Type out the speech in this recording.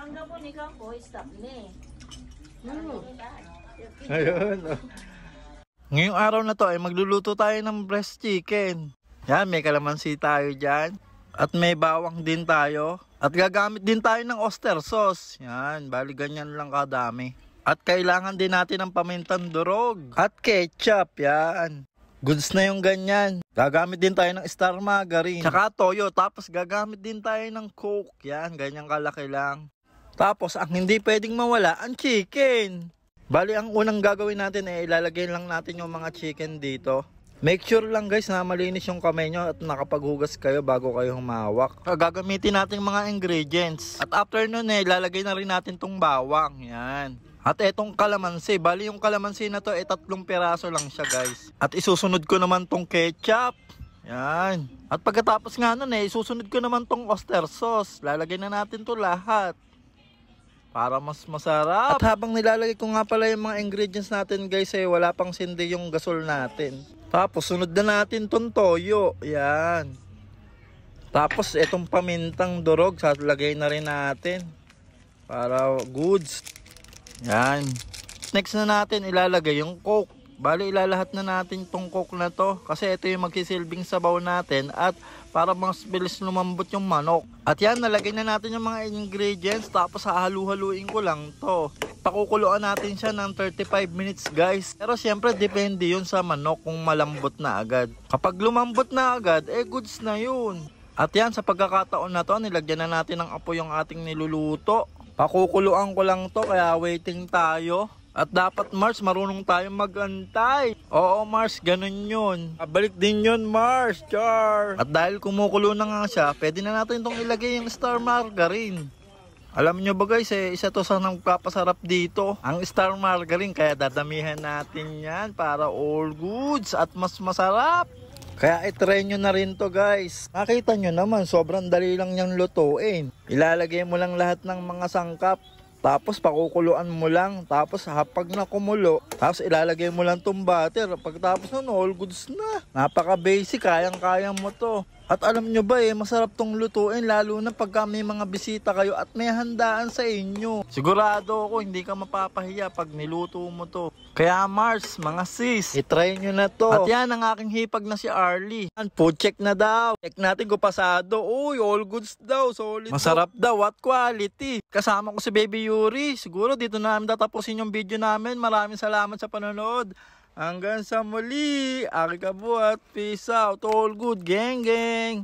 Ang gabo ni Kampo, stop ni. Ayun. Ngayong araw na to ay magluluto tayo ng breast chicken. Yan, may kalamansi tayo dyan. At may bawang din tayo. At gagamit din tayo ng oyster sauce. Yan, bali ganyan lang kadami. At kailangan din natin ng pamintang durog. At ketchup, yan. Goods na yung ganyan. Gagamit din tayo ng star margarine. Tsaka toyo. Tapos gagamit din tayo ng coke. Yan, ganyan kalaki lang. Tapos ang hindi pwedeng mawala, ang chicken. Bali, ang unang gagawin natin ay ilalagay lang natin yung mga chicken dito. Make sure lang guys na malinis yung kamay nyo at nakapaghugas kayo bago kayo humawak. Gagamitin natin mga ingredients. At after nun ilalagay na rin natin tong bawang. Yan. At etong kalamansi. Bali yung kalamansi na to 3 piraso lang siya guys. At isusunod ko naman tong ketchup. Yan. At pagkatapos nga nun isusunod ko naman tong oyster sauce. Lalagay na natin to lahat. Para mas masarap. At habang nilalagay ko nga pala yung mga ingredients natin guys wala pang sindi yung gasol natin. Tapos sunod na natin tong toyo. Yan. Tapos itong pamintang durog lagay na rin natin. Para goods. Yan. Next na natin ilalagay yung coke. Bali ilalahat na natin tong coke na to. Kasi ito yung magsisilbing sabaw natin. At para mas bilis lumambot yung manok. At yan, nalagay na natin yung mga ingredients. Tapos hahalu-haluin ko lang to. Pakukuluan natin siya ng 35 minutes guys. Pero syempre depende yun sa manok kung malambot na agad. Kapag lumambot na agad, goods na yun. At yan, sa pagkakataon na to, nilagyan na natin ng apoy yung ating niluluto. Pakukuluan ko lang to, kaya waiting tayo. At dapat Mars, marunong tayong magantay. Oo Mars, ganun yun. Balik din yun Mars, char. At dahil kumukulo na nga siya, pwede na natin itong ilagay yung star margarine. Alam nyo ba guys, isa to sa nagpapasarap dito. Ang star margarine, kaya dadamihan natin yan para all goods at mas masarap. Kaya itry nyo na rin to guys. Nakita nyo naman, sobrang dali lang niyang lutuin. Ilalagay mo lang lahat ng mga sangkap. Tapos pakukuluan mo lang. Tapos pag nakumulo, tapos ilalagay mo lang tong butter. Pagkatapos nun, all goods na. Napaka basic, kayang-kayang mo to. At alam nyo ba masarap tong lutuin. Lalo na pagka may mga bisita kayo at may handaan sa inyo. Sigurado ako hindi ka mapapahiya pag niluto mo to. Kaya Mars, mga sis, itry nyo na to. At yan ang aking hipag na si Arlie. Food check na daw. Check natin kung pasado. Uy, all goods daw. Solid. Masarap daw at quality. Kasama ko si Baby Yuri. Siguro dito namin tatapusin yung video namin. Maraming salamat sa panonood. Hanggang sa muli. Aki kabuhat. Peace out. All good. Geng geng.